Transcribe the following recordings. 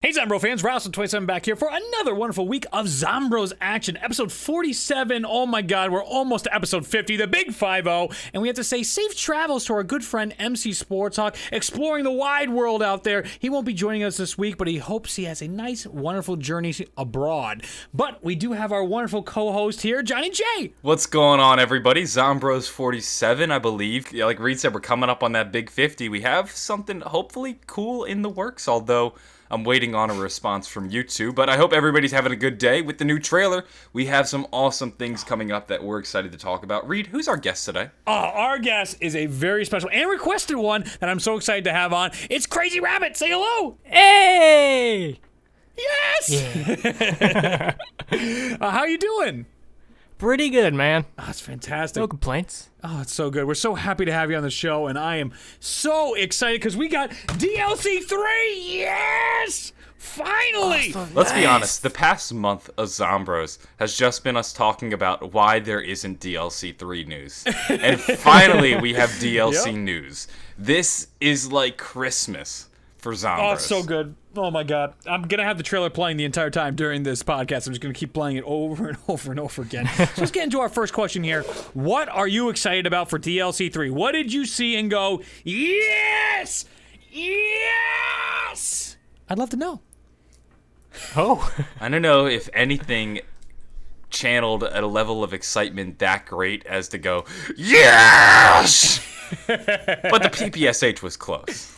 Hey, Zombro fans, Ralston27 back here for another wonderful week of Zombros action. Episode 47. Oh my God, we're almost to episode 50, the big 5-0. And we have to say safe travels to our good friend MC Sports Hawk, exploring the wide world out there. He won't be joining us this week, but he hopes he has a nice, wonderful journey abroad. But we do have our wonderful co-host here, Johnny J. What's going on, everybody? Zombros 47, I believe. Yeah, like Reed said, we're coming up on that big 50. We have something hopefully cool in the works, although I'm waiting on a response from you two, but I hope everybody's having a good day. With the new trailer, we have some awesome things coming up that we're excited to talk about. Reed, who's our guest today? Our guest is a very special and requested one that I'm so excited to have on. It's KrazyRabb1t. Say hello. Hey! Yes! Yeah. How you doing? Pretty good, man. Oh, it's fantastic. No complaints. Oh, it's so good. We're so happy to have you on the show, and I am so excited because we got DLC 3. Yes! Finally! Oh, so Let's be nice. honest, the past month of Zombros has just been us talking about why there isn't DLC 3 news. And finally, we have DLC Yep. news. This is like Christmas for Zombros. Oh, it's so good. Oh, my God. I'm going to have the trailer playing the entire time during this podcast. I'm just going to keep playing it over and over and over again. So let's get into our first question here. What are you excited about for DLC 3? What did you see and go, yes! Yes! I'd love to know. Oh. I don't know if anything channeled at a level of excitement that great as to go, yes! But the PPSH was close.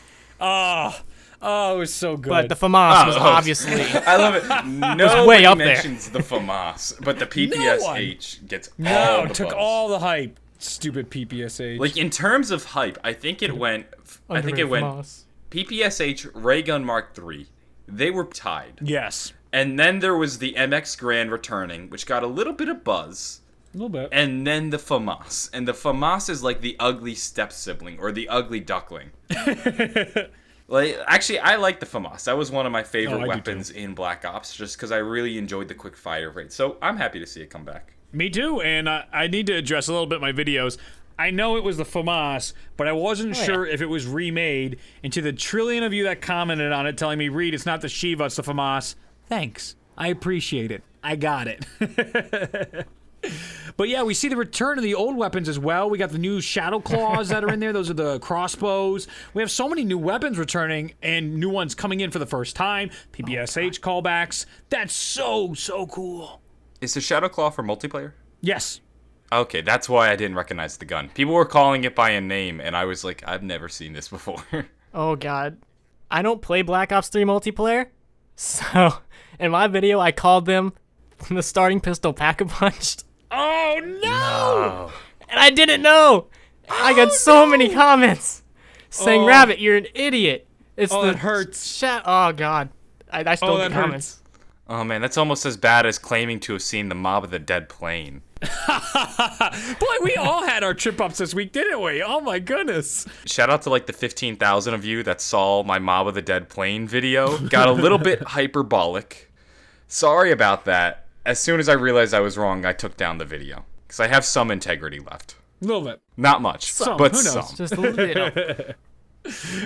Oh, it was so good. But the FAMAS was obviously... I love it. Nobody way up there. mentions the FAMAS, but the PPSH gets all no, the took buzz. all the hype. Stupid PPSH. Like, in terms of hype, I think it went FAMAS. PPSH, Raygun Mark III. They were tied. Yes. And then there was the MX Grand returning, which got a little bit of buzz. A little bit. And then the FAMAS. And the FAMAS is like the ugly step-sibling, or the ugly duckling. Like, actually, I like the FAMAS. That was one of my favorite weapons in Black Ops, just because I really enjoyed the quick fire rate. So I'm happy to see it come back. Me too, and I need to address a little bit my videos. I know it was the FAMAS, but I wasn't sure if it was remade. And to the trillion of you that commented on it telling me, Reed, it's not the Shiva, it's the FAMAS. Thanks. I appreciate it. I got it. But yeah, we see the return of the old weapons as well. We got the new Shadow Claws that are in there. Those are the crossbows. We have so many new weapons returning and new ones coming in for the first time. PPSH callbacks. That's so cool. Is the Shadow Claw for multiplayer? Yes. Okay, that's why I didn't recognize the gun. People were calling it by a name, and I was like, I've never seen this before. Oh, God. I don't play Black Ops 3 multiplayer, so in my video, I called them the starting pistol pack-a-punched. Oh, no! And I didn't know! I got so many comments saying, Rabbit, you're an idiot. It's that hurts. Oh, God. I stole the comments. Oh, man, that's almost as bad as claiming to have seen the Mob of the Dead plane. Boy, we all had our trip-ups this week, didn't we? Oh, my goodness. Shout out to, like, the 15,000 of you that saw my Mob of the Dead plane video. Got a little bit hyperbolic. Sorry about that. As soon as I realized I was wrong, I took down the video. Because I have some integrity left. A little bit. Not much, Some, but who knows? some. Just a little.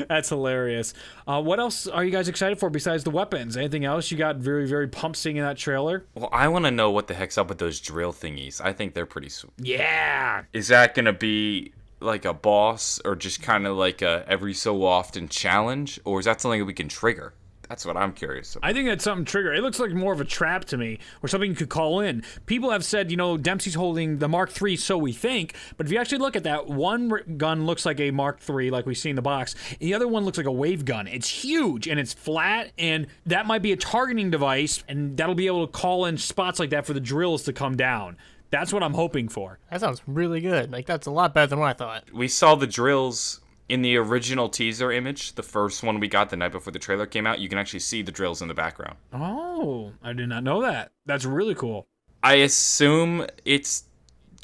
That's hilarious. What else are you guys excited for besides the weapons? Anything else you got very, very pumped seeing in that trailer? Well, I want to know what the heck's up with those drill thingies. I think they're pretty sweet. Yeah. Is that going to be like a boss or just kind of like a every so often challenge? Or is that something that we can trigger? That's what I'm curious about. I think that's something trigger. It looks like more of a trap to me, or something you could call in. People have said, Dempsey's holding the Mark III, so we think. But if you actually look at that, one gun looks like a Mark III, like we see in the box. And the other one looks like a wave gun. It's huge, and it's flat, and that might be a targeting device, and that'll be able to call in spots like that for the drills to come down. That's what I'm hoping for. That sounds really good. Like, that's a lot better than what I thought. We saw the drills in the original teaser image, the first one we got the night before the trailer came out. You can actually see the drills in the background. Oh, I did not know that. That's really cool. I assume it's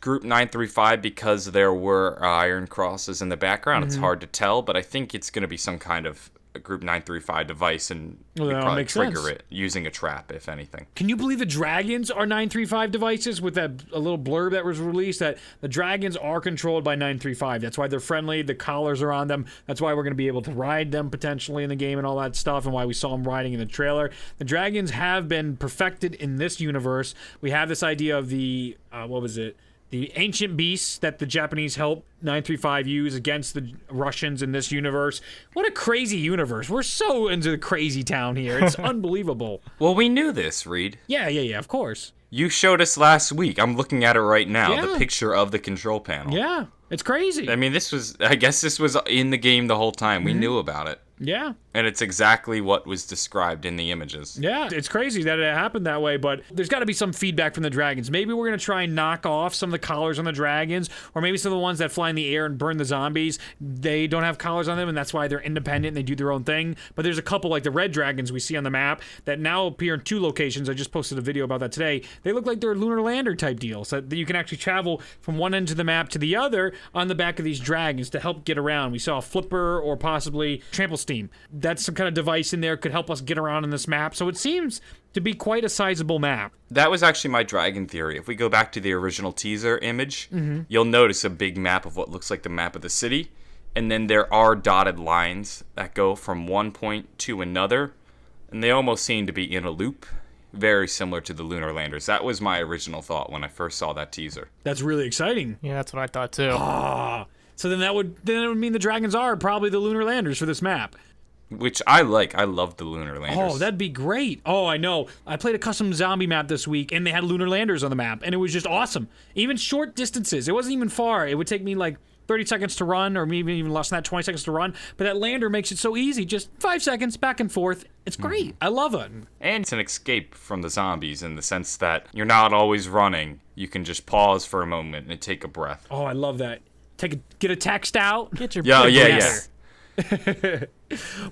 Group 935 because there were iron crosses in the background. It's hard to tell, but I think it's going to be some kind of a Group 935 device, and Well, you that probably makes trigger sense. it using a trap, if anything. Can you believe the dragons are 935 devices? With a little blurb that was released that the dragons are controlled by 935. That's why they're friendly. The collars are on them. That's why we're going to be able to ride them potentially in the game and all that stuff, and why we saw them riding in the trailer. The dragons have been perfected in this universe. We have this idea of the what was it? The ancient beasts that the Japanese helped 935 use against the Russians in this universe. What a crazy universe. We're so into the crazy town here. It's unbelievable. Well, we knew this, Reed. Yeah, of course. You showed us last week. I'm looking at it right now, Yeah. the picture of the control panel. Yeah, it's crazy. I mean, I guess this was in the game the whole time. We knew about it. Yeah. And it's exactly what was described in the images. Yeah, it's crazy that it happened that way, but there's got to be some feedback from the dragons. Maybe we're going to try and knock off some of the collars on the dragons, or maybe some of the ones that fly in the air and burn the zombies. They don't have collars on them, and that's why they're independent and they do their own thing. But there's a couple, like the red dragons we see on the map, that now appear in 2 locations. I just posted a video about that today. They look like they're lunar lander type deals, that you can actually travel from one end of the map to the other on the back of these dragons to help get around. We saw a flipper or possibly trample steam. That's some kind of device in there could help us get around in this map. So it seems to be quite a sizable map. That was actually my dragon theory. If we go back to the original teaser image, you'll notice a big map of what looks like the map of the city. And then there are dotted lines that go from one point to another. And they almost seem to be in a loop. Very similar to the lunar landers. That was my original thought when I first saw that teaser. That's really exciting. Yeah, that's what I thought too. So then it would mean the dragons are probably the lunar landers for this map. Which I like. I love the lunar landers. Oh, that'd be great. Oh, I know. I played a custom zombie map this week, and they had lunar landers on the map, and it was just awesome. Even short distances. It wasn't even far. It would take me like 30 seconds to run, or maybe even less than that, 20 seconds to run. But that lander makes it so easy. Just 5 seconds back and forth. It's great. I love it. And it's an escape from the zombies in the sense that you're not always running. You can just pause for a moment and take a breath. Oh, I love that. Get a text out. Get your Yeah, big yeah, breath.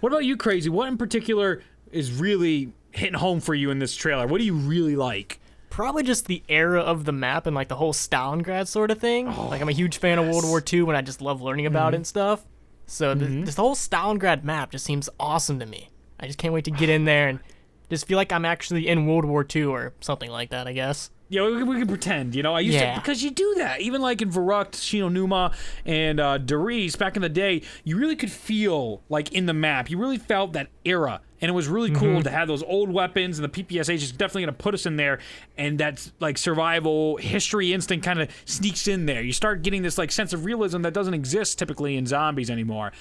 What about you, Crazy? What in particular is really hitting home for you in this trailer? What do you really like? Probably just the era of the map and like the whole Stalingrad sort of thing. Like I'm a huge fan of World War II and I just love learning about it and stuff. So this whole Stalingrad map just seems awesome to me. I just can't wait to get in there and just feel like I'm actually in World War II or something like that, I guess. Yeah, we can pretend, you know. I used to, because you do that. Even like in Verrückt, Shinonuma, and Darius, back in the day, you really could feel like in the map. You really felt that era. And it was really cool to have those old weapons, and the PPSH is definitely going to put us in there. And that's like survival history instinct kind of sneaks in there. You start getting this like sense of realism that doesn't exist typically in zombies anymore.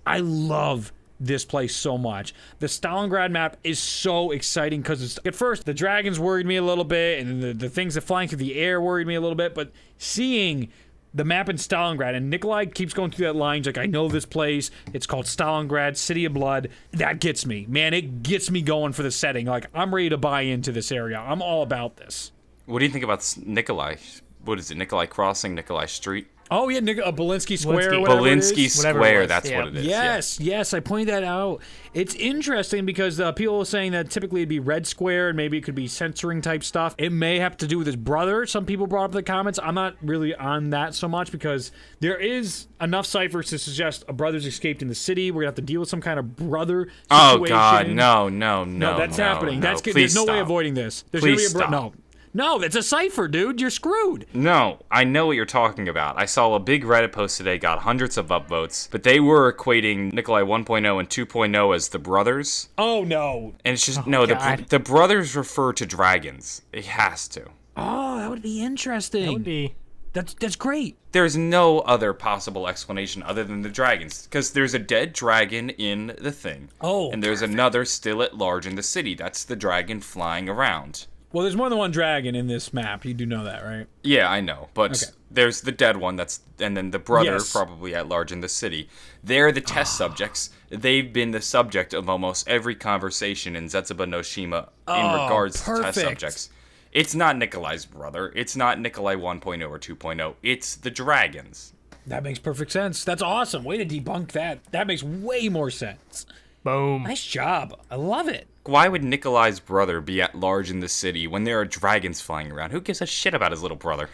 I love this place so much. The Stalingrad map is so exciting because at first the dragons worried me a little bit, and the things that flying through the air worried me a little bit, but seeing the map in Stalingrad, and Nikolai keeps going through that line, he's like, I know this place, it's called Stalingrad, City of Blood. That gets me. Man, it gets me going for the setting. Like, I'm ready to buy into this area. I'm all about this. What do you think about Nikolai? What is it, Nikolai Crossing, Nikolai Street? Oh, yeah, Belinsky Square, Belinsky. or whatever it is. Belinsky Whatever it Square, was, that's yeah. what it is. Yes, I pointed that out. It's interesting because people were saying that typically it'd be Red Square and maybe it could be censoring type stuff. It may have to do with his brother. Some people brought up in the comments. I'm not really on that so much because there is enough ciphers to suggest a brother's escaped in the city. We're going to have to deal with some kind of brother situation. Oh, God, no. No, that's happening. No, That's please There's no way stop. avoiding this. There's Please gonna be stop. No, it's a cipher, dude. You're screwed. No, I know what you're talking about. I saw a big Reddit post today, got hundreds of upvotes, but they were equating Nikolai 1.0 and 2.0 as the brothers. Oh, no. And it's just, God. the brothers refer to dragons. It has to. Oh, that would be interesting. That would be... That's great. There's no other possible explanation other than the dragons, because there's a dead dragon in the thing. Oh, and there's another still at large in the city. That's the dragon flying around. Well, there's more than one dragon in this map. You do know that, right? Yeah, I know, but Okay. there's the dead one. And then the brother Yes. probably at large in the city. They're the test subjects. They've been the subject of almost every conversation in Zetsuba no Shima in regards to test perfect. subjects. It's not Nikolai's brother. It's not Nikolai 1.0 or 2.0. It's the dragons. That makes perfect sense. That's awesome. Way to debunk that. That makes way more sense. Boom. Nice job. I love it. Why would Nikolai's brother be at large in the city when there are dragons flying around? Who gives a shit about his little brother?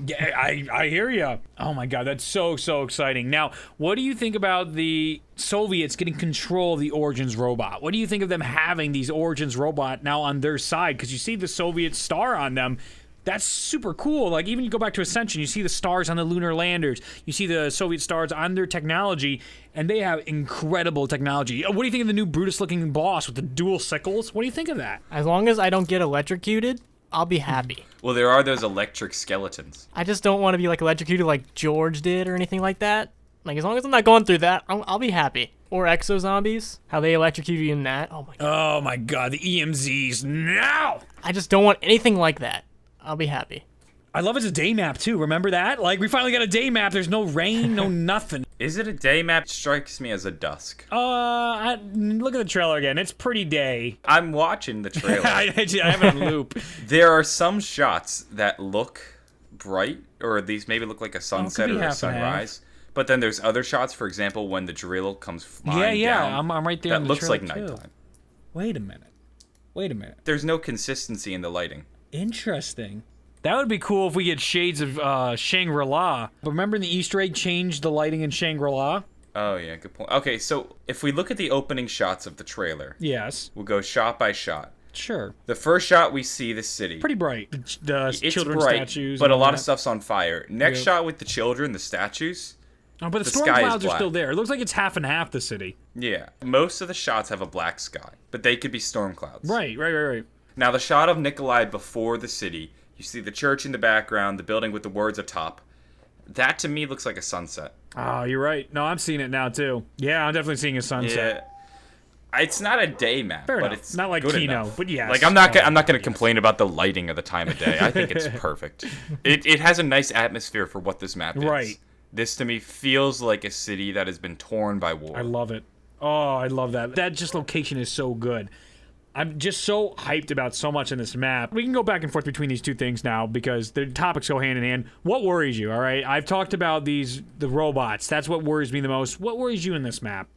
Yeah, I hear you. Oh my God, that's so exciting. Now, what do you think about the Soviets getting control of the Origins robot? What do you think of them having these Origins robot now on their side? Because you see the Soviet star on them. That's super cool. Like, even you go back to Ascension, you see the stars on the lunar landers. You see the Soviet stars on their technology, and they have incredible technology. What do you think of the new Brutus-looking boss with the dual sickles? What do you think of that? As long as I don't get electrocuted, I'll be happy. Well, there are those electric skeletons. I just don't want to be like electrocuted like George did or anything like that. Like, as long as I'm not going through that, I'll be happy. Or exo zombies, how they electrocute you in that. Oh my God. Oh my God, the EMZs, no! I just don't want anything like that. I'll be happy. I love it's a day map too, remember that? Like, we finally got a day map, there's no rain, no nothing. Is it a day map? It strikes me as a dusk. Look at the trailer again, it's pretty day. I'm watching the trailer. I have it on loop. There are some shots that look bright, or at least maybe look like a sunset or a sunrise. But then there's other shots, for example, when the drill comes flying down. I'm right there. That in the looks like trailer, too. nighttime. Wait a minute. There's no consistency in the lighting. Interesting. That would be cool if we get shades of Shangri-La. But remember in the Easter egg changed the lighting in Shangri-La? Oh, yeah, good point. Okay, so if we look at the opening shots of the trailer, yes, we'll go shot by shot. Sure. The first shot, we see the city. Pretty bright. The It's children's bright, statues. but a and lot all of that. stuff's on fire. Next shot with the children, the statues. Oh, but the storm sky is clouds are black. still there. It looks like it's half and half the city. Yeah, most of the shots have a black sky, but they could be storm clouds. Right. Now, the shot of Nikolai before the city, you see the church in the background, the building with the words atop. That, to me, looks like a sunset. Oh, you're right. No, I'm seeing it now, too. Yeah, I'm definitely seeing a sunset. Yeah. It's not a day map, Fair but enough. it's Not like good Kino, enough. but yes. Like, I'm not gonna complain about the lighting or the time of day. I think it's perfect. It has a nice atmosphere for what this map is. Right. This, to me, feels like a city that has been torn by war. I love it. Oh, I love that. That just location is so good. I'm just so hyped about so much in this map. We can go back and forth between these two things now because the topics go hand in hand. What worries you, all right? I've talked about the robots. That's what worries me the most. What worries you in this map?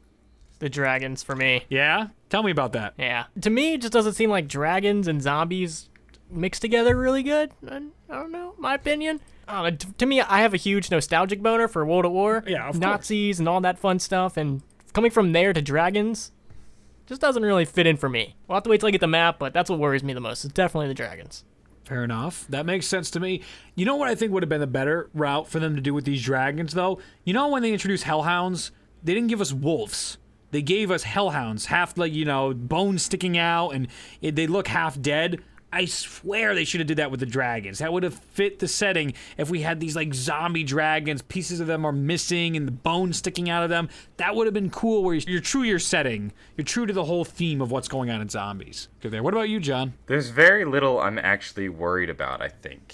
The dragons for me. Yeah? Tell me about that. Yeah. To me, it just doesn't seem like dragons and zombies mixed together really good. I don't know, my opinion. To me, I have a huge nostalgic boner for World at War. Yeah, of course. Nazis and all that fun stuff, and coming from there to dragons just doesn't really fit in for me. We'll have to wait till I get the map, but that's what worries me the most. It's definitely the dragons. Fair enough. That makes sense to me. You know what I think would have been the better route for them to do with these dragons, though? You know when they introduced hellhounds? They didn't give us wolves. They gave us hellhounds, half, like, bones sticking out, and they look half dead. I swear they should have did that with the dragons. That would have fit the setting if we had these, like, zombie dragons. Pieces of them are missing and the bones sticking out of them. That would have been cool where you're true to your setting. You're true to the whole theme of what's going on in zombies. Good there. What about you, John? There's very little I'm actually worried about, I think.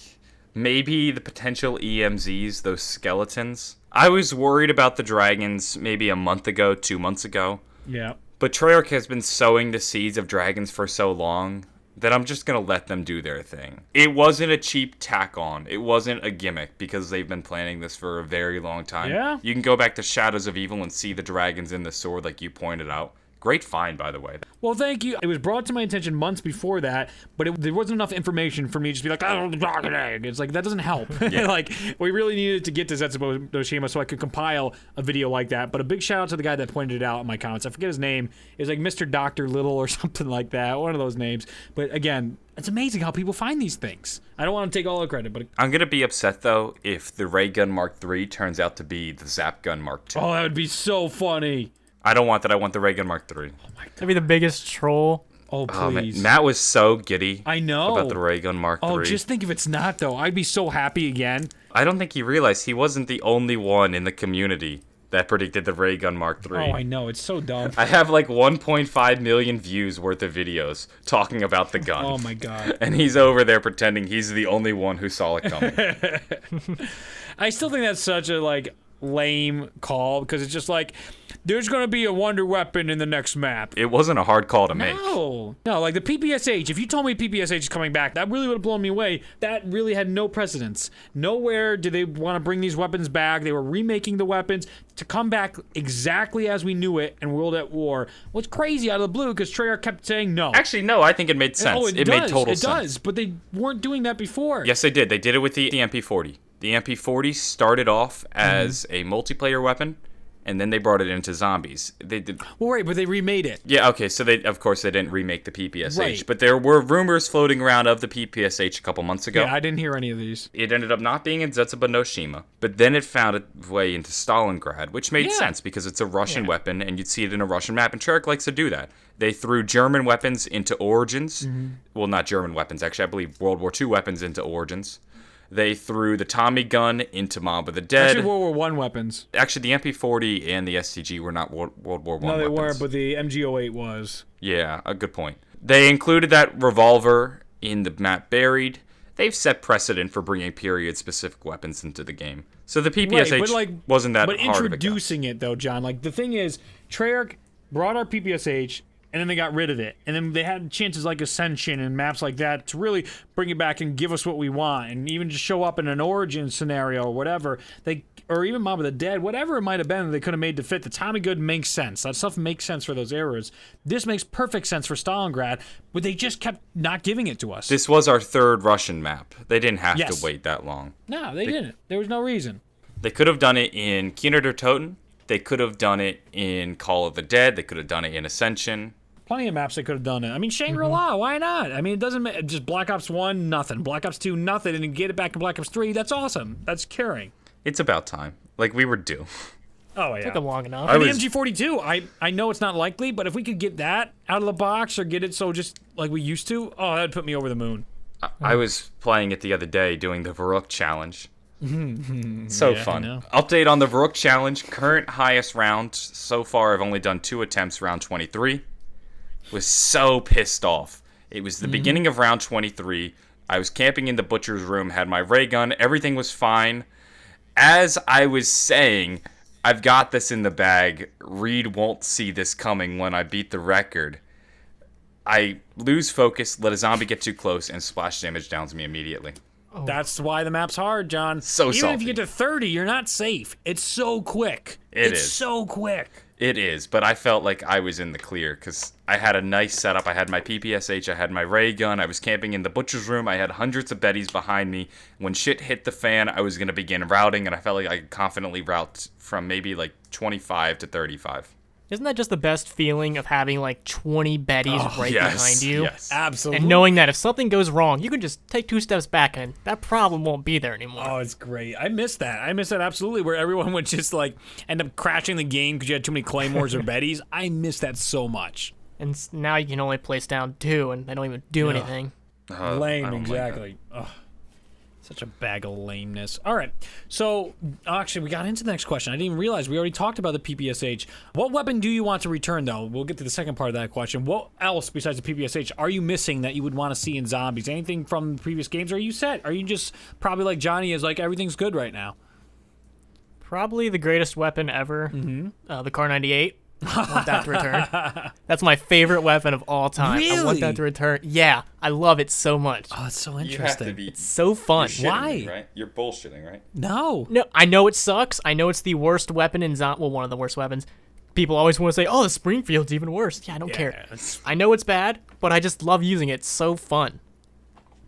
Maybe the potential EMZs, those skeletons. I was worried about the dragons maybe a month ago, 2 months ago. Yeah. But Treyarch has been sowing the seeds of dragons for so long that I'm just going to let them do their thing. It wasn't a cheap tack on. It wasn't a gimmick because they've been planning this for a very long time. Yeah. You can go back to Shadows of Evil and see the dragons in the sword like you pointed out. Great find, by the way. Well, thank you. It was brought to my attention months before that, but there wasn't enough information for me to just be like, oh, the dragon egg. It's like, that doesn't help. Yeah. Like, we really needed to get to Zetsubo Doshima so I could compile a video like that. But a big shout out to the guy that pointed it out in my comments. I forget his name. It's like Mr. Dr. Little or something like that. One of those names. But again, it's amazing how people find these things. I don't want to take all the credit, but... I'm going to be upset, though, if the Ray Gun Mark III turns out to be the Zap Gun Mark II. Oh, that would be so funny. I don't want that. I want the Ray Gun Mark III. That'd be the biggest troll. Oh, Oh, man. please. Matt was so giddy I know. about the Ray Gun Mark III. Oh, just think if it's not, though. I'd be so happy again. I don't think he realized he wasn't the only one in the community that predicted the Ray Gun Mark III. Oh, I know. It's so dumb. I have like 1.5 million views worth of videos talking about the gun. Oh, my God. And he's over there pretending he's the only one who saw it coming. I still think that's such a, like, lame call because it's just like, there's going to be a wonder weapon in the next map. It wasn't a hard call to make. No, like the PPSH, if you told me PPSH is coming back, that really would have blown me away. That really had no precedence. Nowhere did they want to bring these weapons back. They were remaking the weapons to come back exactly as we knew it in World at War. What's crazy out of the blue because Treyarch kept saying no. Actually, no, I think it made sense. Oh, it made total sense. It does, but they weren't doing that before. Yes, they did. They did it with the MP40. The MP40 started off as a multiplayer weapon, and then they brought it into zombies. They did. Well, right, but they remade it. Yeah, okay, so of course they didn't remake the PPSH, Right. but there were rumors floating around of the PPSH a couple months ago. Yeah, I didn't hear any of these. It ended up not being in Zetsuba no Shima, but then it found its way into Stalingrad, which made sense because it's a Russian weapon, and you'd see it in a Russian map, and Treyarch likes to do that. They threw German weapons into Origins. Well, not German weapons, actually. I believe World War II weapons into Origins. They threw the Tommy gun into Mob of the Dead. Actually, World War I weapons. Actually, the MP40 and the STG were not World War I No, they weapons. weren't, but the MG08 was. Yeah, a good point. They included that revolver in the map Buried. They've set precedent for bringing period-specific weapons into the game. So the PPSH wasn't that hard of a guess. But introducing it, though, John, like, the thing is, Treyarch brought our PPSH, and then they got rid of it. And then they had chances like Ascension and maps like that to really bring it back and give us what we want. And even just show up in an Origin scenario or whatever. Or even Mob of the Dead, whatever it might have been that they could have made to fit. The Tommy gun makes sense. That stuff makes sense for those eras. This makes perfect sense for Stalingrad, but they just kept not giving it to us. This was our third Russian map. They didn't have to wait that long. No, they didn't. There was no reason. They could have done it in Kinder der Toten. They could have done it in Call of the Dead. They could have done it in Ascension. Plenty of maps they could have done it. I mean, Shangri-La, why not? I mean, it doesn't matter. Just Black Ops 1, nothing. Black Ops 2, nothing. And you get it back in Black Ops 3, that's awesome. That's caring. It's about time. Like, we were due. Oh, yeah. Took them long enough. And the MG42, I know it's not likely, but if we could get that out of the box or get it so just like we used to, oh, that would put me over the moon. I was playing it the other day doing the Varuk challenge. So fun. Update on the Varuk challenge. Current highest round. So far, I've only done 2 attempts, round 23. Was so pissed off. It was the beginning of round 23. I was camping in the butcher's room, had my ray gun. Everything was fine. As I was saying, I've got this in the bag. Reed won't see this coming when I beat the record. I lose focus, let a zombie get too close, and splash damage downs me immediately. Oh. That's why the map's hard, John. So Even salty. if you get to 30, you're not safe. It's so quick. It's so quick. It is, but I felt like I was in the clear because I had a nice setup. I had my PPSH, I had my ray gun, I was camping in the butcher's room, I had hundreds of Bettys behind me. When shit hit the fan, I was going to begin routing, and I felt like I could confidently route from maybe like 25 to 35. Isn't that just the best feeling of having like 20 Bettys behind you? Yes, absolutely. And knowing that if something goes wrong, you can just take 2 steps back and that problem won't be there anymore. Oh, it's great. I miss that. I miss that absolutely, where everyone would just like end up crashing the game because you had too many Claymores or Bettys. I miss that so much. And now you can only place down 2 and they don't even do anything. Lame, exactly. Ugh. Such a bag of lameness. All right. So, actually, we got into the next question. I didn't even realize we already talked about the PPSH. What weapon do you want to return, though? We'll get to the second part of that question. What else besides the PPSH are you missing that you would want to see in zombies? Anything from previous games? Are you set? Are you just probably like Johnny is like everything's good right now? Probably the greatest weapon ever, the Kar 98. I want that to return. That's my favorite weapon of all time. Really? I want that to return. Yeah, I love it so much. Oh, it's so You have interesting. to be. It's so fun. You're shitting Why? me, right? You're bullshitting, right? No. No, I know it sucks. I know it's the worst weapon in well, one of the worst weapons. People always want to say, "Oh, the Springfield's even worse." Yeah, I don't care. I know it's bad, but I just love using it. It's so fun.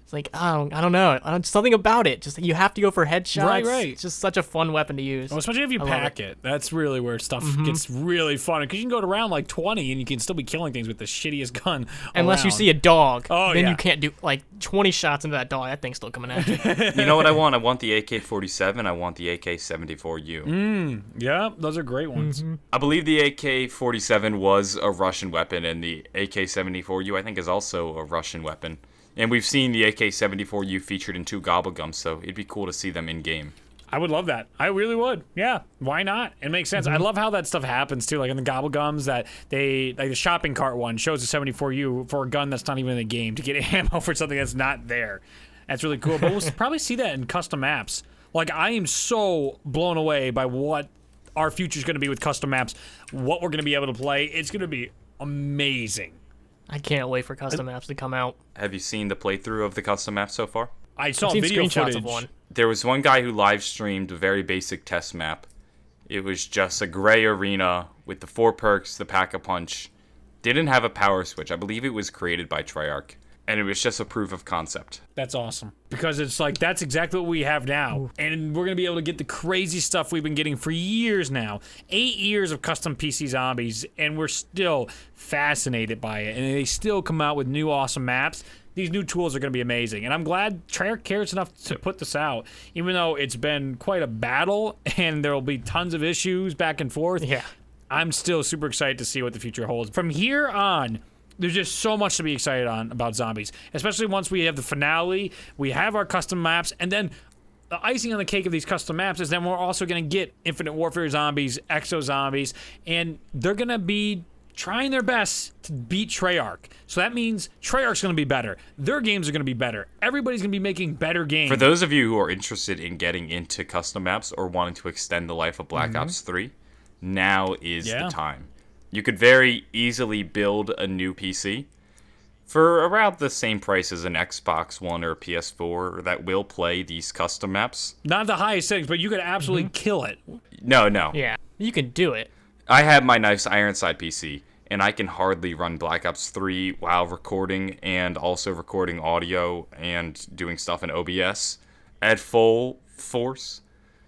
It's like, I don't know. Something about it. Just you have to go for headshots. Right. It's just such a fun weapon to use. Well, especially if you pack it. That's really where stuff gets really fun. Because you can go around like 20 and you can still be killing things with the shittiest gun. Unless you around. see a dog. Oh, then yeah. you can't do like 20 shots into that dog. That thing's still coming at you. You know what I want? I want the AK-47. I want the AK-74U. Yeah, those are great ones. I believe the AK-47 was a Russian weapon, and the AK-74U I think is also a Russian weapon. And we've seen the AK-74U featured in 2 Gobblegums, so it'd be cool to see them in game. I would love that. I really would. Yeah, why not? It makes sense. I love how that stuff happens too. Like in the Gobblegums, that they like the shopping cart one shows the 74U for a gun that's not even in the game to get ammo for something that's not there. That's really cool. But we'll probably see that in custom maps. Like I am so blown away by what our future is going to be with custom maps. What we're going to be able to play. It's going to be amazing. I can't wait for custom maps to come out. Have you seen the playthrough of the custom map so far? I saw I've seen video screenshots footage. of one. There was one guy who live streamed a very basic test map. It was just a gray arena with the 4 perks, the pack-a-punch. Didn't have a power switch. I believe it was created by Treyarch. And it was just a proof of concept. That's awesome. Because it's like, that's exactly what we have now. And we're going to be able to get the crazy stuff we've been getting for years now. 8 years of custom PC zombies, and we're still fascinated by it. And they still come out with new awesome maps. These new tools are going to be amazing. And I'm glad Treyarch cares enough to put this out, even though it's been quite a battle and there will be tons of issues back and forth. Yeah. I'm still super excited to see what the future holds. From here on, there's just so much to be excited on about zombies, especially once we have the finale, we have our custom maps, and then the icing on the cake of these custom maps is then we're also going to get Infinite Warfare zombies, Exo zombies, and they're going to be trying their best to beat Treyarch. So that means Treyarch's going to be better. Their games are going to be better. Everybody's going to be making better games. For those of you who are interested in getting into custom maps or wanting to extend the life of Black Ops 3, now is the time. You could very easily build a new PC for around the same price as an Xbox One or a PS4 that will play these custom maps. Not the highest settings, but you could absolutely kill it. No. Yeah, you can do it. I have my nice Ironside PC, and I can hardly run Black Ops 3 while recording and also recording audio and doing stuff in OBS at full force.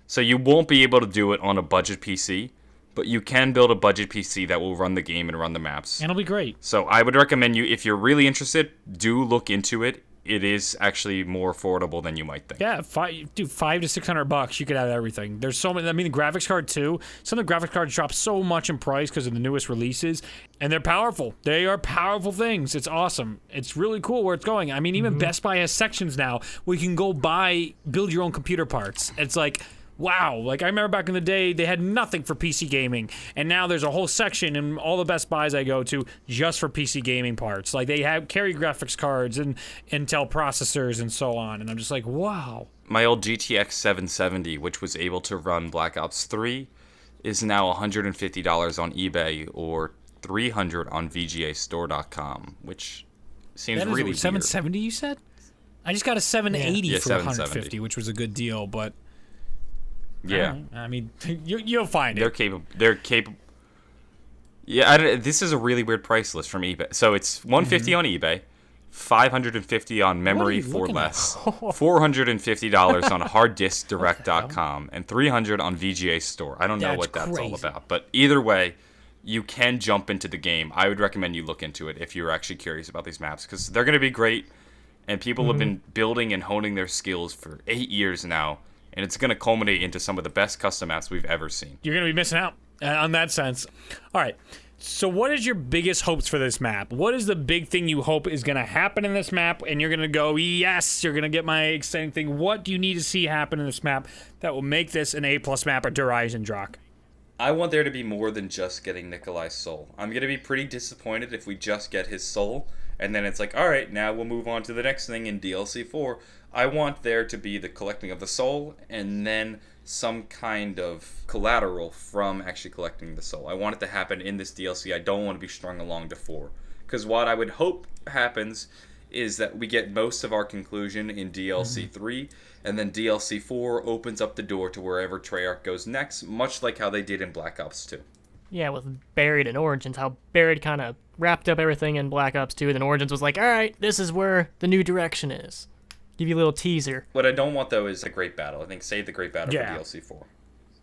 So you won't be able to do it on a budget PC. But you can build a budget PC that will run the game and run the maps. And it'll be great. So I would recommend you, if you're really interested, do look into it. It is actually more affordable than you might think. Yeah, $500 to $600, you could have everything. There's so many. I mean, the graphics card too. Some of the graphics cards drop so much in price because of the newest releases, and they're powerful. They are powerful things. It's awesome. It's really cool where it's going. I mean, even Best Buy has sections now where you can go build your own computer parts. It's like, wow, like I remember back in the day, they had nothing for PC gaming, and now there's a whole section in all the Best Buys I go to just for PC gaming parts. Like they carry graphics cards and Intel processors and so on, and I'm just like, wow. My old GTX 770, which was able to run Black Ops 3, is now $150 on eBay or $300 on VGAstore.com, which seems really weird. 770 you said? I just got a 780 Yeah, for 770. 150, which was a good deal, but Yeah. I mean, you'll find it. They're capable. Yeah, this is a really weird price list from eBay. So it's $150 on eBay, $550 on memory for less, $450 on harddiskdirect.com, and $300 on VGA Store. I don't know what that's all about, but either way, you can jump into the game. I would recommend you look into it if you're actually curious about these maps, because they're going to be great, and people have been building and honing their skills for 8 years now. And it's going to culminate into some of the best custom maps we've ever seen. You're going to be missing out on that sense. All right. So what is your biggest hopes for this map? What is the big thing you hope is going to happen in this map? And you're going to go, yes, you're going to get my exciting thing. What do you need to see happen in this map that will make this an A+ map at Der Eisendrache? I want there to be more than just getting Nikolai's soul. I'm going to be pretty disappointed if we just get his soul. And then it's like, all right, now we'll move on to the next thing in DLC 4. I want there to be the collecting of the soul and then some kind of collateral from actually collecting the soul. I want it to happen in this DLC. I don't want to be strung along to 4. Because what I would hope happens is that we get most of our conclusion in DLC 3, and then DLC 4 opens up the door to wherever Treyarch goes next, much like how they did in Black Ops 2. Yeah, with Buried and Origins, how Buried kind of wrapped up everything in Black Ops 2, and then Origins was like, all right, this is where the new direction is. Give you a little teaser. What I don't want, though, is a great battle. I think save the great battle for DLC 4.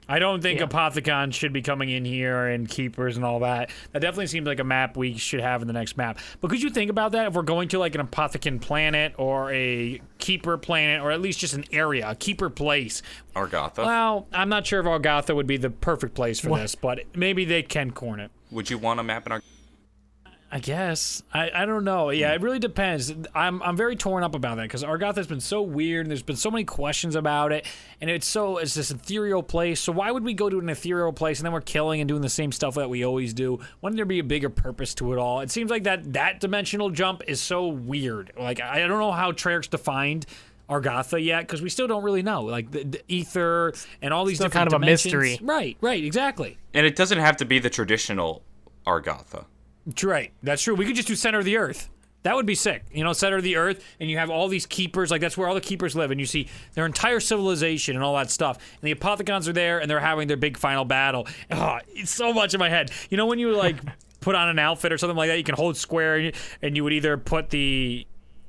I don't think Apothicon should be coming in here and Keepers and all that. That definitely seems like a map we should have in the next map. But could you think about that if we're going to like an Apothicon planet or a Keeper planet or at least just an area, a Keeper place? Argatha? Well, I'm not sure if Argatha would be the perfect place for this, but maybe they can corn it. Would you want a map in Argatha? I guess. I don't know. Yeah, it really depends. I'm very torn up about that because Argatha's been so weird and there's been so many questions about it, and it's this ethereal place. So why would we go to an ethereal place and then we're killing and doing the same stuff that we always do? Wouldn't there be a bigger purpose to it all? It seems like that dimensional jump is so weird. Like I don't know how Treyarch's defined Argatha yet because we still don't really know. Like the ether and all these still different kind of dimensions. a mystery. Right, exactly. And it doesn't have to be the traditional Argatha. Right, that's true. We could just do center of the earth. That would be sick. Center of the earth, and you have all these keepers. Like, that's where all the keepers live, and you see their entire civilization and all that stuff. And the Apothicons are there, and they're having their big final battle. Oh, it's so much in my head. When you, like, put on an outfit or something like that, you can hold square, and you would either put the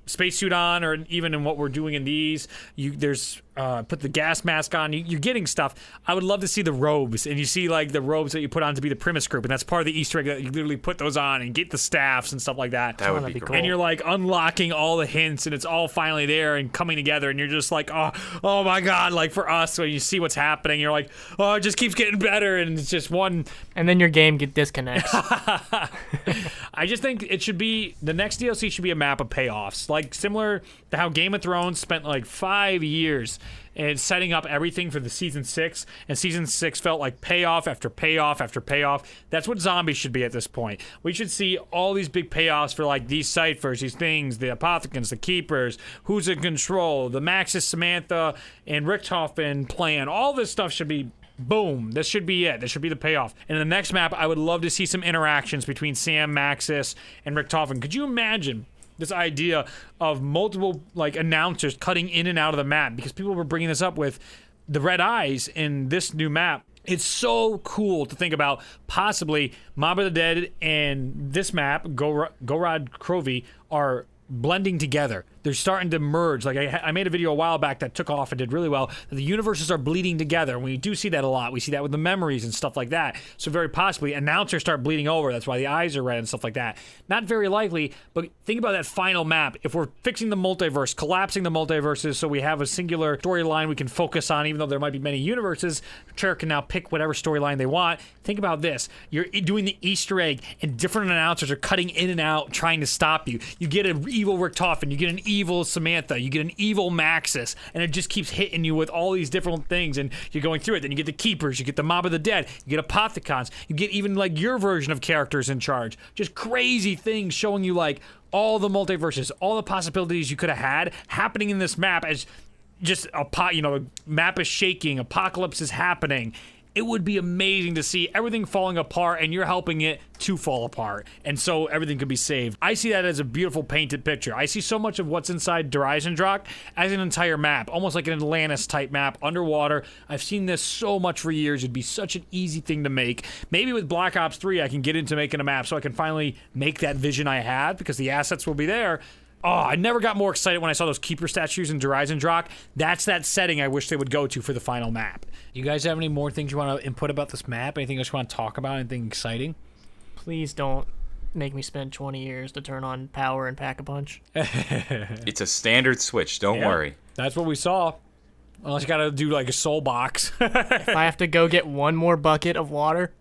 spacesuit on, or even in what we're doing in these, there's put the gas mask on. You're getting stuff. I would love to see the robes, and you see like the robes that you put on to be the Primus group, and that's part of the Easter egg that you literally put those on and get the staffs and stuff like that. That would be That'd be great. And you're like unlocking all the hints, and it's all finally there and coming together, and you're just like, oh my god! Like for us, when you see what's happening, you're like, oh, it just keeps getting better, and it's just one. And then your game disconnects. I just think it should be the next DLC should be a map of payoffs, like similar to how Game of Thrones spent like 5 years and setting up everything for the season 6, and season 6 felt like payoff after payoff after payoff. That's what zombies should be at this point. We should see all these big payoffs for like these ciphers, these things, the apothecants, the keepers, who's in control, the Maxis, Samantha, and Richthofen plan. All this stuff should be boom. This should be it. This should be the payoff. And in the next map, I would love to see some interactions between Sam, Maxis, and Richthofen. Could you imagine this idea of multiple like announcers cutting in and out of the map? Because people were bringing this up with the red eyes in this new map. It's so cool to think about possibly Mob of the Dead and this map, Gorod Krovi, are blending together. They're starting to merge. Like I made a video a while back that took off and did really well. The universes are bleeding together, and we do see that a lot. We see that with the memories and stuff like that. So very possibly announcers start bleeding over. That's why the eyes are red and stuff like that. Not very likely, but think about that final map. If we're fixing the multiverse, collapsing the multiverses so we have a singular storyline we can focus on, even though there might be many universes, Treyarch can now pick whatever storyline they want. Think about this. You're doing the Easter egg, and different announcers are cutting in and out trying to stop you. You get an evil Richthofen, you get an evil Samantha, you get an evil Maxis, and it just keeps hitting you with all these different things, and you're going through it. Then you get the Keepers, you get the Mob of the Dead, you get Apothecons, you get even like your version of characters in charge. Just crazy things showing you like all the multiverses, all the possibilities you could have had happening in this map as just the map is shaking, apocalypse is happening. It would be amazing to see everything falling apart, and you're helping it to fall apart, and so everything could be saved. I see that as a beautiful painted picture. I see so much of what's inside Dryzendrock as an entire map, almost like an Atlantis type map underwater. I've seen this so much for years. It'd be such an easy thing to make. Maybe with Black Ops 3 I can get into making a map so I can finally make that vision I had, because the assets will be there. Oh, I never got more excited when I saw those Keeper statues in Dryzendrock. That's that setting I wish they would go to for the final map. You guys have any more things you want to input about this map? Anything else you want to talk about? Anything exciting? Please don't make me spend 20 years to turn on power and pack a punch. It's a standard switch. Don't worry. That's what we saw. Unless you got to do like a soul box. If I have to go get one more bucket of water,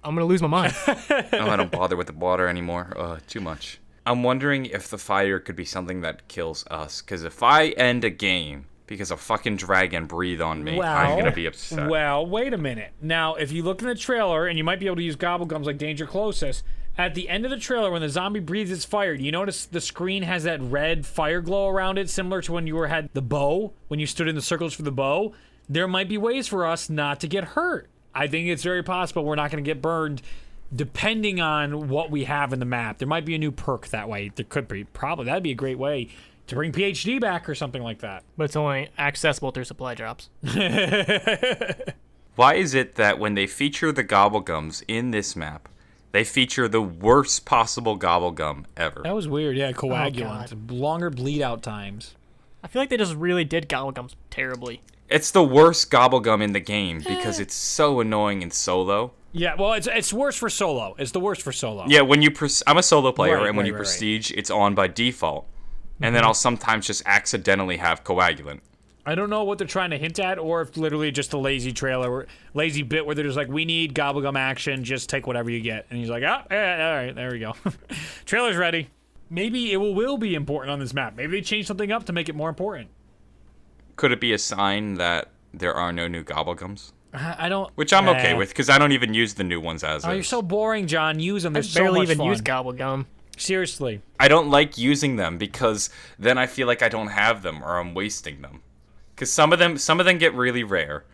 I'm going to lose my mind. Oh, I don't bother with the water anymore. Too much. I'm wondering if the fire could be something that kills us. Because if I end a game because a fucking dragon breathed on me, I'm going to be upset. Well, wait a minute. Now, if you look in the trailer, and you might be able to use gobblegums like Danger Closest, at the end of the trailer, when the zombie breathes its fire, do you notice the screen has that red fire glow around it, similar to when you had the bow, when you stood in the circles for the bow? There might be ways for us not to get hurt. I think it's very possible we're not going to get burned, depending on what we have in the map. There might be a new perk that way. There could be. Probably. That'd be a great way to bring PhD back or something like that. But it's only accessible through supply drops. Why is it that when they feature the gobblegums in this map, they feature the worst possible gobblegum ever? That was weird. Yeah, coagulants. Longer bleed out times. I feel like they just really did gobblegums terribly. It's the worst gobblegum in the game because it's so annoying in solo. Yeah, well, it's worse for solo. It's the worst for solo. Yeah, when you I'm a solo player, and when you right. prestige, it's on by default. And then I'll sometimes just accidentally have coagulant. I don't know what they're trying to hint at, or if literally just a lazy trailer, lazy bit where they're just like, we need gobblegum action, just take whatever you get. And he's like, yeah, all right, there we go. Trailer's ready. Maybe it will be important on this map. Maybe they change something up to make it more important. Could it be a sign that there are no new gobblegums? I don't... Which I'm okay with, because I don't even use the new ones as Oh, is. you're so boring, John. Use them. They're I so barely much even fun. use gobblegum. Seriously. I don't like using them because then I feel like I don't have them or I'm wasting them. Because some of them get really rare.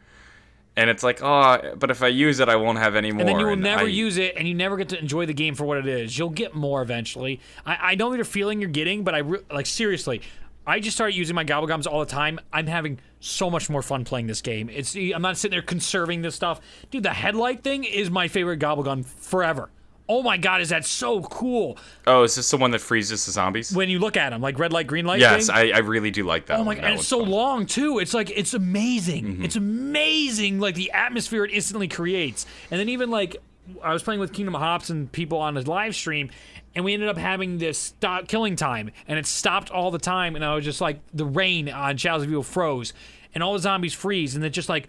And it's like, oh, but if I use it, I won't have any more. And then you will never use it, and you never get to enjoy the game for what it is. You'll get more eventually. I know the feeling you're getting, but seriously, I just started using my gobblegums all the time. I'm having so much more fun playing this game. I'm not sitting there conserving this stuff. Dude, the headlight thing is my favorite gobblegum forever. Oh my god, is that so cool? Oh, is this the one that freezes the zombies? When you look at them, like red light, green light. Yes, thing? I really do like that. Oh my one. god, That and it's one's so fun. long too. It's like it's amazing. It's amazing, like the atmosphere it instantly creates. And then even like I was playing with Kingdom Hops and people on his live stream, and we ended up having this stop killing time, and it stopped all the time. And I was just like, the rain on Shadows of Evil froze, and all the zombies freeze, and it's just like,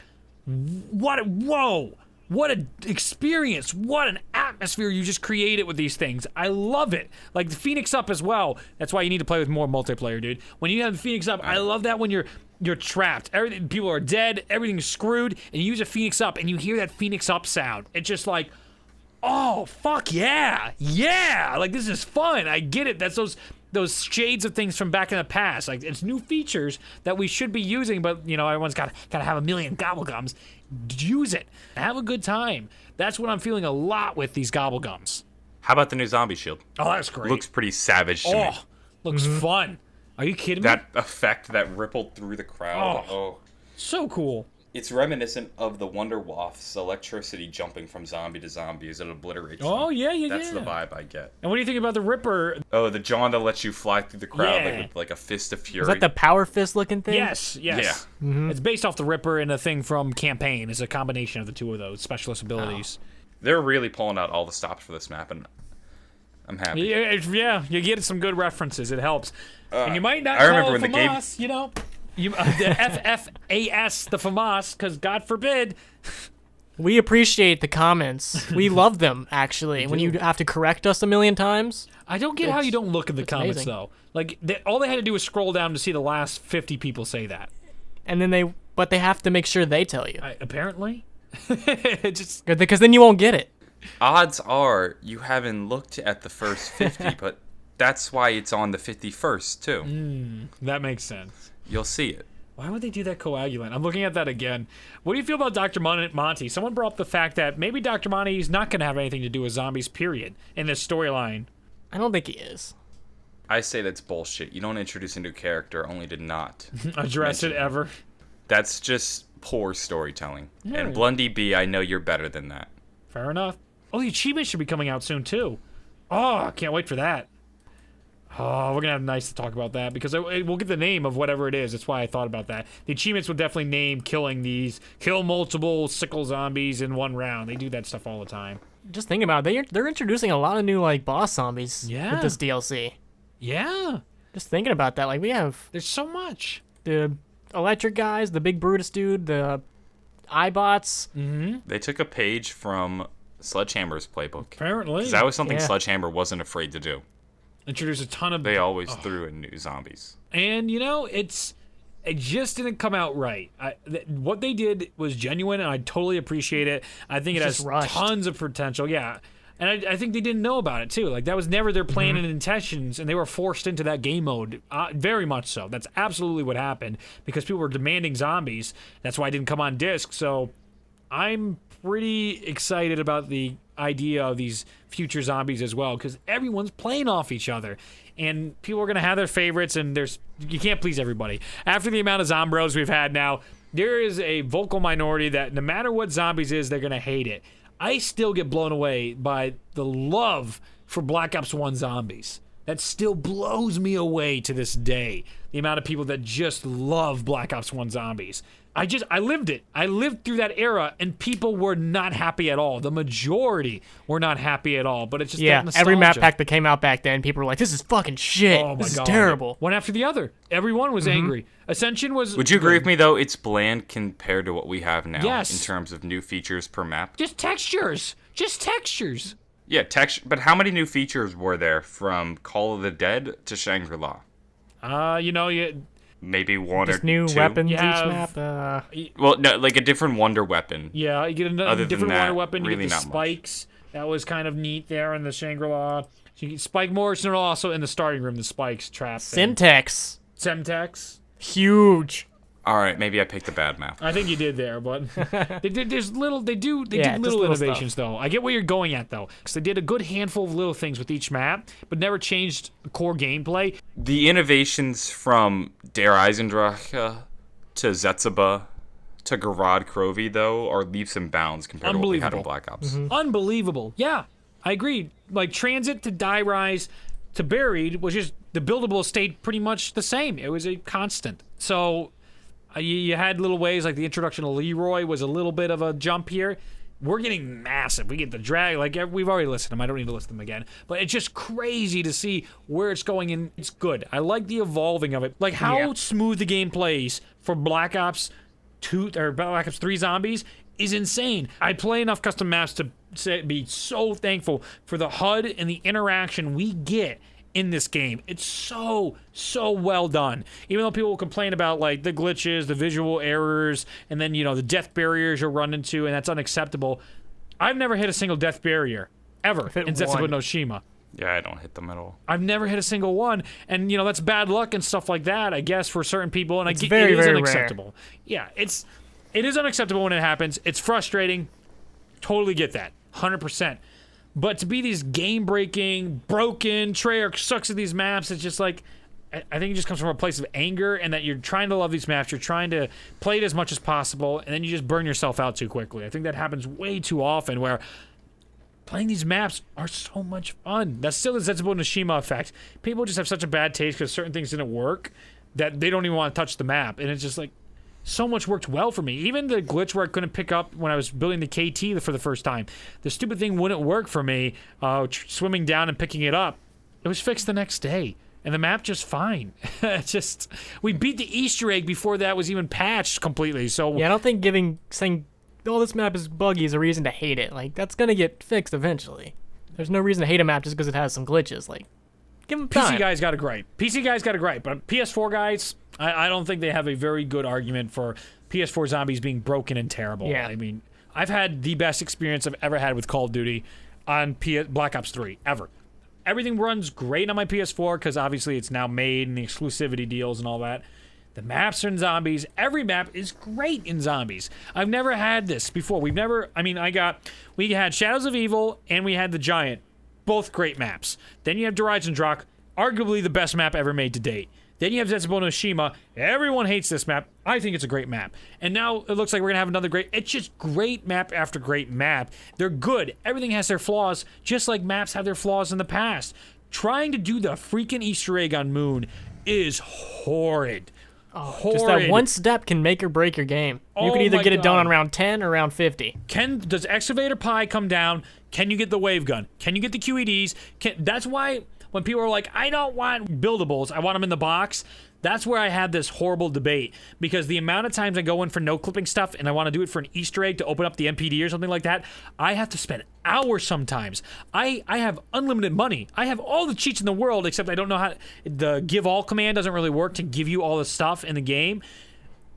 whoa. What an experience. What an atmosphere you just created with these things. I love it. Like the Phoenix Up as well. That's why you need to play with more multiplayer, dude. When you have the Phoenix Up, I love that when you're trapped. People are dead, everything's screwed, and you use a Phoenix Up and you hear that Phoenix Up sound. It's just like, oh, fuck yeah. Yeah. Like this is fun. I get it. That's those shades of things from back in the past. Like it's new features that we should be using, but everyone's got to have a million gobblegums. Use it. Have a good time. That's what I'm feeling a lot with these gobblegums. How about the new zombie shield? Oh, that's great. Looks pretty savage to me. Looks fun. Are you kidding me? That effect that rippled through the crowd. Oh. So cool. It's reminiscent of the Wonder Waff's electricity jumping from zombie to zombie as it obliterates them. Oh, yeah. That's the vibe I get. And what do you think about the Ripper? Oh, the John that lets you fly through the crowd Yeah. with like a fist of fury. Is that the power fist looking thing? Yes. Yeah. It's based off the Ripper and a thing from Campaign. It's a combination of the two of those specialist abilities. They're really pulling out all the stops for this map, and I'm happy. Yeah, you get some good references. It helps. And you might not I remember call when it the game- FAMAS, the FFAS, the FAMAS, because God forbid. We appreciate the comments. We love them, actually. When you have to correct us a million times. I don't get how you don't look at the comments, amazing. though. Like, all they had to do was scroll down to see the last 50 people say that. And then but they have to make sure they tell you. Apparently. Just Because then you won't get it. Odds are you haven't looked at the first 50, but that's why it's on the 51st, too. that makes sense. You'll see it. Why would they do that coagulant? I'm looking at that again. What do you feel about Dr. Monty? Someone brought up the fact that maybe Dr. Monty is not going to have anything to do with zombies, period, in this storyline. I don't think he is. I say that's bullshit. You don't introduce a new character only to not Address it mention him. ever. That's just poor storytelling. Yeah. And Blundy B, I know you're better than that. Fair enough. Oh, the achievement should be coming out soon, too. Oh, I can't wait for that. Oh, we're going to have nice to talk about that because we'll get the name of whatever it is. That's why I thought about that. The achievements would definitely name kill multiple sickle zombies in one round. They do that stuff all the time. Just think about it. They're introducing a lot of new boss zombies Yeah. with this DLC. Yeah. Just thinking about that, we have There's so much. the electric guys, the big Brutus dude, the iBots. They took a page from Sledgehammer's playbook. Apparently. 'Cause that was something Yeah. Sledgehammer wasn't afraid to do. Introduce a ton of... They always threw in new zombies. And, it just didn't come out right. What they did was genuine, and I totally appreciate it. I think it It's has just rushed. tons of potential. Yeah. And I think they didn't know about it, too. Like, that was never their plan and intentions, and they were forced into that game mode. Very much so. That's absolutely what happened, because people were demanding zombies. That's why it didn't come on disc. So I'm pretty excited about the idea of these future zombies as well, because everyone's playing off each other. And people are going to have their favorites, and you can't please everybody. After the amount of Zombros we've had now, there is a vocal minority that no matter what zombies is, they're going to hate it. I still get blown away by the love for Black Ops 1 zombies. That still blows me away to this day. The amount of people that just love Black Ops 1 zombies. I lived it. I lived through that era, and people were not happy at all. The majority were not happy at all, but it's just that nostalgia. Every map pack that came out back then, people were like, this is fucking shit. Oh my this God. is terrible. One after the other. Everyone was angry. Ascension was... Would you agree with me, though? It's bland compared to what we have now Yes. in terms of new features per map. Just textures. Just textures. Yeah, but how many new features were there from Call of the Dead to Shangri-La? Maybe one Just or new two? weapons You each have- map. Well, no, like a different wonder weapon. Yeah, you get Other another than different that, water weapon. You really get the not much. spikes. That was kind of neat there in the Shangri-La. You get Spike Morrison, and also in the starting room, the spikes trap. Syntax. Semtex. Huge. All right, maybe I picked a bad map. I think you did there, but they do just little little innovations though. I get where you're going at though, because they did a good handful of little things with each map, but never changed core gameplay. The innovations from Der Eisendrache to Zetsuba to Gorod Krovi, though, are leaps and bounds compared to what we had in Unbelievable. Black Ops. Unbelievable. Yeah, I agree. like transit to die rise to buried was just the buildable stayed pretty much the same. It was a constant. So you had little ways like the introduction of Leroy was a little bit of a jump here. We're getting massive. We get the drag. Like, we've already listed them. I don't need to list them again. But it's just crazy to see where it's going, and it's good. I like the evolving of it. Like, how smooth the game plays for Black Ops 2 or Black Ops 3 Zombies is insane. I play enough custom maps to be so thankful for the HUD and the interaction we get in this game. It's so well done. Even though people will complain about like the glitches, the visual errors, and then the death barriers you'll run into, and that's unacceptable. I've never hit a single death barrier ever in Zetsubo no Shima. Yeah, I don't hit them at all. I've never hit a single one, and that's bad luck and stuff like that, I guess, for certain people, and it's it very, is very unacceptable. Rare. Yeah, it is unacceptable when it happens. It's frustrating. Totally get that. 100%. But to be these game-breaking, broken, Treyarch sucks at these maps, it's just like, I think it just comes from a place of anger, and that you're trying to love these maps, you're trying to play it as much as possible, and then you just burn yourself out too quickly. I think that happens way too often, where playing these maps are so much fun. That's still the Zetsubo no Shima effect. People just have such a bad taste because certain things didn't work that they don't even want to touch the map, and it's just like, so much worked well for me. Even the glitch where I couldn't pick up when I was building the KT for the first time. The stupid thing wouldn't work for me, swimming down and picking it up. It was fixed the next day. And the map just fine. We beat the Easter egg before that was even patched completely. So yeah, I don't think saying, oh, this map is buggy is a reason to hate it. Like, that's going to get fixed eventually. There's no reason to hate a map just because it has some glitches. Like, give them time. PC guys got a gripe. But PS4 guys, I don't think they have a very good argument for PS4 zombies being broken and terrible. Yeah. I mean, I've had the best experience I've ever had with Call of Duty on Black Ops 3, ever. Everything runs great on my PS4 because obviously it's now made and the exclusivity deals and all that. The maps are in zombies. Every map is great in zombies. I've never had this before. We had Shadows of Evil and we had The Giant. Both great maps. Then you have Drak, arguably the best map ever made to date. Then you have Zetsubo no Shima. Everyone hates this map. I think it's a great map. And now it looks like we're going to have another great... It's just great map after great map. They're good. Everything has their flaws, just like maps have their flaws in the past. Trying to do the freaking Easter egg on Moon is horrid. Horrid. Just that one step can make or break your game. You can either get it done on round 10 or round 50. Does Excavator Pie come down? Can you get the wave gun? Can you get the QEDs? That's why... When people are like, I don't want buildables, I want them in the box, that's where I had this horrible debate. Because the amount of times I go in for no-clipping stuff and I want to do it for an Easter egg to open up the MPD or something like that, I have to spend hours sometimes. I have unlimited money. I have all the cheats in the world, except I don't know how... The give all command doesn't really work to give you all the stuff in the game.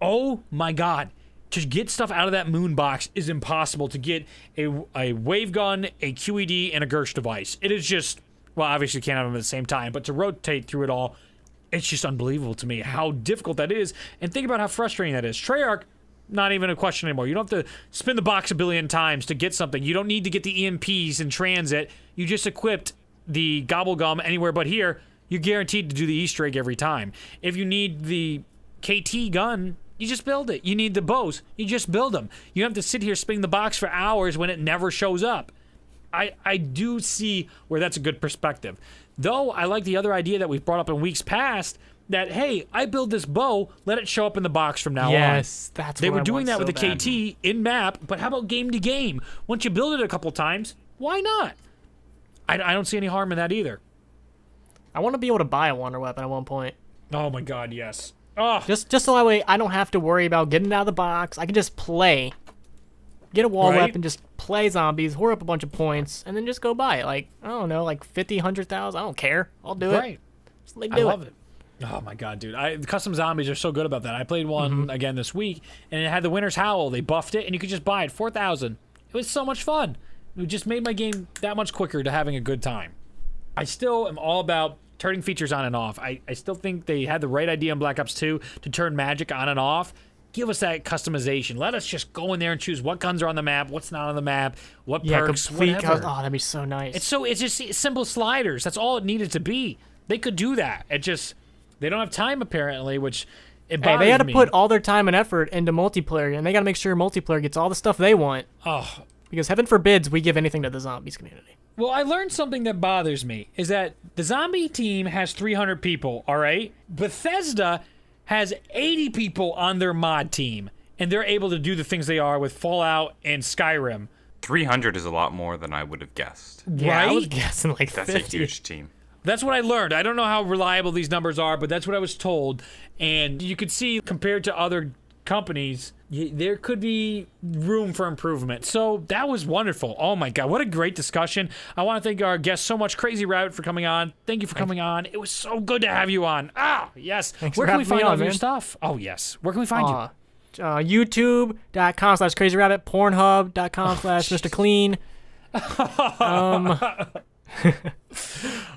Oh my god. To get stuff out of that Moon box is impossible. To get a wave gun, a QED, and a Gersh device. It is just... Well, obviously you can't have them at the same time, but to rotate through it all, it's just unbelievable to me how difficult that is. And think about how frustrating that is. Treyarch, not even a question anymore. You don't have to spin the box a billion times to get something. You don't need to get the EMPs in transit. You just equipped the Gobblegum anywhere but here. You're guaranteed to do the Easter egg every time. If you need the KT gun, you just build it. You need the bows, you just build them. You don't have to sit here spinning the box for hours when it never shows up. I do see where that's a good perspective. Though, I like the other idea that we've brought up in weeks past, that, hey, I build this bow, let it show up in the box from now on. Yes, that's what They were I doing that want with so the KT in-map, but how about game to game? Once you build it a couple times, why not? I don't see any harm in that either. I want to be able to buy a Wonder Weapon at one point. Oh my god, yes. Oh. Just so that way I don't have to worry about getting it out of the box. I can just play. Get a wall weapon, just play zombies, whore up a bunch of points, and then just go buy it. Like, I don't know, like 50, 100,000. I don't care. I'll do it. Right. Just let me I do love it. Oh my god, dude. The custom zombies are so good about that. I played one again this week, and it had the Winter's Howl. They buffed it, and you could just buy it. 4,000. It was so much fun. It just made my game that much quicker to having a good time. I still am all about turning features on and off. I still think they had the right idea in Black Ops 2 to turn magic on and off. Give us that customization. Let us just go in there and choose what guns are on the map, what's not on the map, what perks, whatever. Oh, that'd be so nice. It's just simple sliders. That's all it needed to be. They could do that. They don't have time apparently, which it bothers me. They had to put all their time and effort into multiplayer, and they got to make sure multiplayer gets all the stuff they want. Oh, because heaven forbids we give anything to the zombies community. Well, I learned something that bothers me, is that the zombie team has 300 people, all right? Bethesda has 80 people on their mod team, and they're able to do the things they are with Fallout and Skyrim. 300 is a lot more than I would have guessed. Yeah, I was Right? guessing like That's 50. a huge team. That's what I learned. I don't know how reliable these numbers are, but that's what I was told. And you could see, compared to other companies, there could be room for improvement. So that was wonderful. Oh my God, what a great discussion. I want to thank our guest so much, KrazyRabb1t, for coming on. Thank you for coming on. It was so good to have you on. Ah, yes. Thanks Where for can we having me find all on, of your man. stuff? Oh, yes. Where can we find you? YouTube.com/KrazyRabb1t, Pornhub.com/MrClean.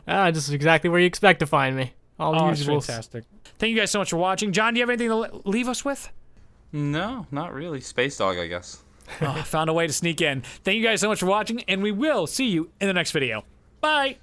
Just exactly where you expect to find me. All the Oh, it's usuals. fantastic. Thank you guys so much for watching. John, do you have anything to leave us with? No, not really. Space Dog, I guess. Oh, I found a way to sneak in. Thank you guys so much for watching, and we will see you in the next video. Bye.